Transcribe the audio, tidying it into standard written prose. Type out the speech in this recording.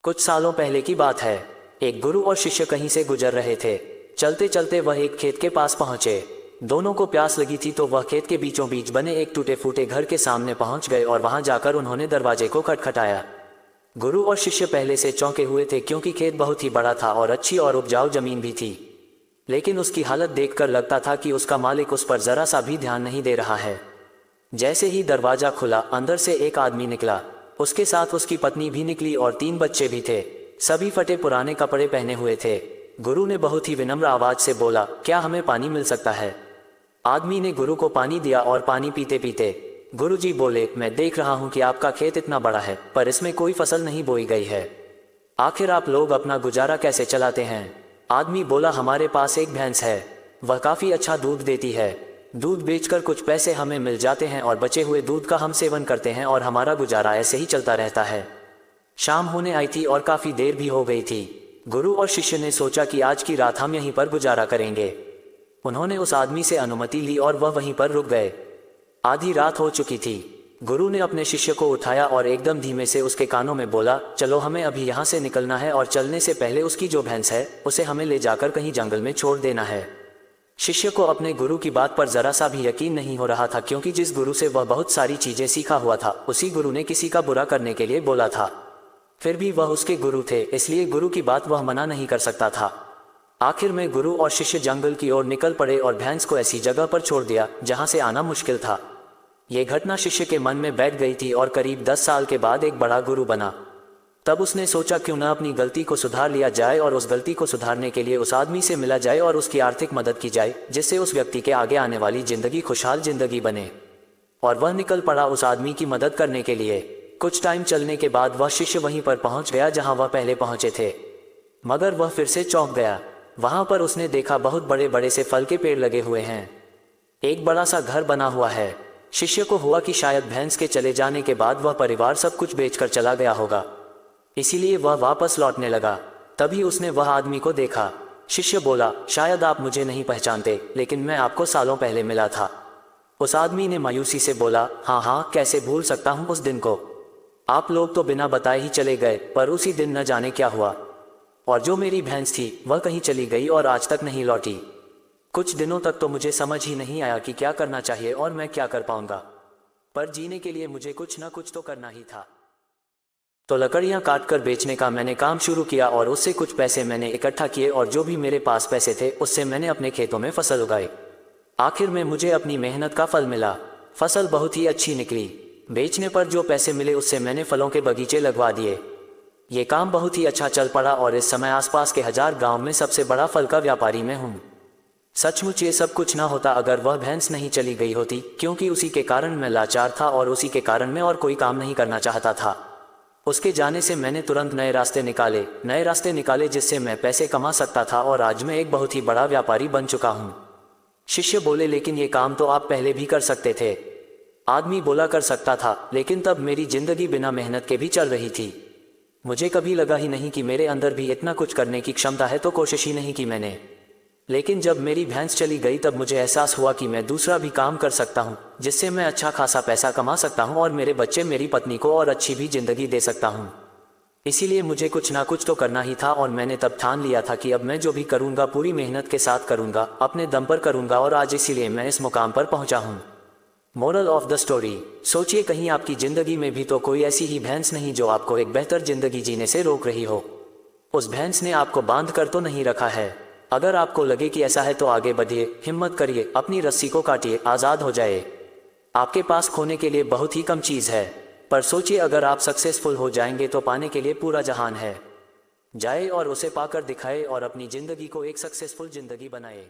कुछ सालों पहले की बात है। एक गुरु और शिष्य कहीं से गुजर रहे थे। चलते चलते वह एक खेत के पास पहुंचे। दोनों को प्यास लगी थी तो वह खेत के बीचों बीच बने एक टूटे फूटे घर के सामने पहुंच गए और वहां जाकर उन्होंने दरवाजे को खटखटाया। गुरु और शिष्य पहले से चौंके हुए थे क्योंकि खेत बहुत ही बड़ा था और अच्छी और उपजाऊ जमीन भी थी, लेकिन उसकी हालत देखकर लगता था कि उसका मालिक उस पर जरा सा भी ध्यान नहीं दे रहा है। जैसे ही दरवाजा खुला, अंदर से एक आदमी निकला। उसके साथ उसकी पत्नी भी निकली और 3 बच्चे भी थे। सभी फटे पुराने कपड़े पहने हुए थे। गुरु ने बहुत ही विनम्र आवाज से बोला, क्या हमें पानी मिल सकता है? आदमी ने गुरु को पानी दिया और पानी पीते पीते गुरुजी बोले, मैं देख रहा हूं कि आपका खेत इतना बड़ा है पर इसमें कोई फसल नहीं बोई गई है। आखिर आप लोग अपना गुजारा कैसे चलाते हैं? आदमी बोला, हमारे पास एक भैंस है, वह काफी अच्छा दूध देती है। दूध बेचकर कुछ पैसे हमें मिल जाते हैं और बचे हुए दूध का हम सेवन करते हैं और हमारा गुजारा ऐसे ही चलता रहता है। शाम होने आई थी और काफी देर भी हो गई थी। गुरु और शिष्य ने सोचा कि आज की रात हम यहीं पर गुजारा करेंगे। उन्होंने उस आदमी से अनुमति ली और वह वहीं पर रुक गए। आधी रात हो चुकी थी। गुरु ने अपने शिष्य को उठाया और एकदम धीमे से उसके कानों में बोला, चलो हमें अभी यहाँ से निकलना है और चलने से पहले उसकी जो भैंस है उसे हमें ले जाकर कहीं जंगल में छोड़ देना है। शिष्य को अपने गुरु की बात पर जरा सा भी यकीन नहीं हो रहा था क्योंकि जिस गुरु से वह बहुत सारी चीजें सीखा हुआ था उसी गुरु ने किसी का बुरा करने के लिए बोला था। फिर भी वह उसके गुरु थे, इसलिए गुरु की बात वह मना नहीं कर सकता था। आखिर में गुरु और शिष्य जंगल की ओर निकल पड़े और भैंस को ऐसी जगह पर छोड़ दिया जहां से आना मुश्किल था। यह घटना शिष्य के मन में बैठ गई थी और करीब 10 साल के बाद एक बड़ा गुरु बना। तब उसने सोचा क्यों न अपनी गलती को सुधार लिया जाए और उस गलती को सुधारने के लिए उस आदमी से मिला जाए और उसकी आर्थिक मदद की जाए जिससे उस व्यक्ति के आगे आने वाली जिंदगी खुशहाल जिंदगी बने। और वह निकल पड़ा उस आदमी की मदद करने के लिए। कुछ टाइम चलने के बाद वह शिष्य वहीं पर पहुंच गया जहां वह पहले पहुंचे थे, मगर वह फिर से चौंक गया। वहां पर उसने देखा बहुत बड़े बड़े से फल के पेड़ लगे हुए हैं, एक बड़ा सा घर बना हुआ है। शिष्य को हुआ कि शायद भैंस के चले जाने के बाद वह परिवार सब कुछ बेचकर चला गया होगा, इसीलिए वह वापस लौटने लगा। तभी उसने वह आदमी को देखा। शिष्य बोला, शायद आप मुझे नहीं पहचानते, लेकिन मैं आपको सालों पहले मिला था। उस आदमी ने मायूसी से बोला, हाँ, कैसे भूल सकता हूँ उस दिन को। आप लोग तो बिना बताए ही चले गए, पर उसी दिन न जाने क्या हुआ और जो मेरी भैंस थी वह कहीं चली गई और आज तक नहीं लौटी। कुछ दिनों तक तो मुझे समझ ही नहीं आया कि क्या करना चाहिए और मैं क्या कर पाऊंगा, पर जीने के लिए मुझे कुछ न कुछ तो करना ही था। तो लकड़ियां काटकर बेचने का मैंने काम शुरू किया और उससे कुछ पैसे मैंने इकट्ठा किए और जो भी मेरे पास पैसे थे उससे मैंने अपने खेतों में फसल उगाई। आखिर में मुझे अपनी मेहनत का फल मिला। फसल बहुत ही अच्छी निकली। बेचने पर जो पैसे मिले उससे मैंने फलों के बगीचे लगवा दिए। ये काम बहुत ही अच्छा चल पड़ा और इस समय आसपास के 1000 गांव में सबसे बड़ा फल का व्यापारी मैं हूँ। सचमुच ये सब कुछ ना होता अगर वह भैंस नहीं चली गई होती, क्योंकि उसी के कारण मैं लाचार था और उसी के कारण मैं और कोई काम नहीं करना चाहता था। उसके जाने से मैंने तुरंत नए रास्ते निकाले जिससे मैं पैसे कमा सकता था और आज मैं एक बहुत ही बड़ा व्यापारी बन चुका हूँ। शिष्य बोले, लेकिन ये काम तो आप पहले भी कर सकते थे। आदमी बोला, कर सकता था, लेकिन तब मेरी जिंदगी बिना मेहनत के भी चल रही थी। मुझे कभी लगा ही नहीं कि मेरे अंदर भी इतना कुछ करने की क्षमता है, तो कोशिश ही नहीं की मैंने। लेकिन जब मेरी भैंस चली गई तब मुझे एहसास हुआ कि मैं दूसरा भी काम कर सकता हूँ जिससे मैं अच्छा खासा पैसा कमा सकता हूँ और मेरे बच्चे मेरी पत्नी को और अच्छी भी जिंदगी दे सकता हूँ। इसीलिए मुझे कुछ ना कुछ तो करना ही था और मैंने तब ठान लिया था कि अब मैं जो भी करूँगा पूरी मेहनत के साथ करूँगा, अपने दम पर करूँगा और आज इसीलिए मैं इस मुकाम पर पहुँचा हूँ। मोरल ऑफ द स्टोरी, सोचिए कहीं आपकी जिंदगी में भी तो कोई ऐसी ही भैंस नहीं जो आपको एक बेहतर जिंदगी जीने से रोक रही हो। उस भैंस ने आपको बांध कर तो नहीं रखा है। अगर आपको लगे कि ऐसा है तो आगे बढ़िए, हिम्मत करिए, अपनी रस्सी को काटिए, आज़ाद हो जाए। आपके पास खोने के लिए बहुत ही कम चीज़ है, पर सोचिए अगर आप सक्सेसफुल हो जाएंगे तो पाने के लिए पूरा जहान है। जाए और उसे पाकर दिखाए और अपनी ज़िंदगी को एक सक्सेसफुल ज़िंदगी बनाए।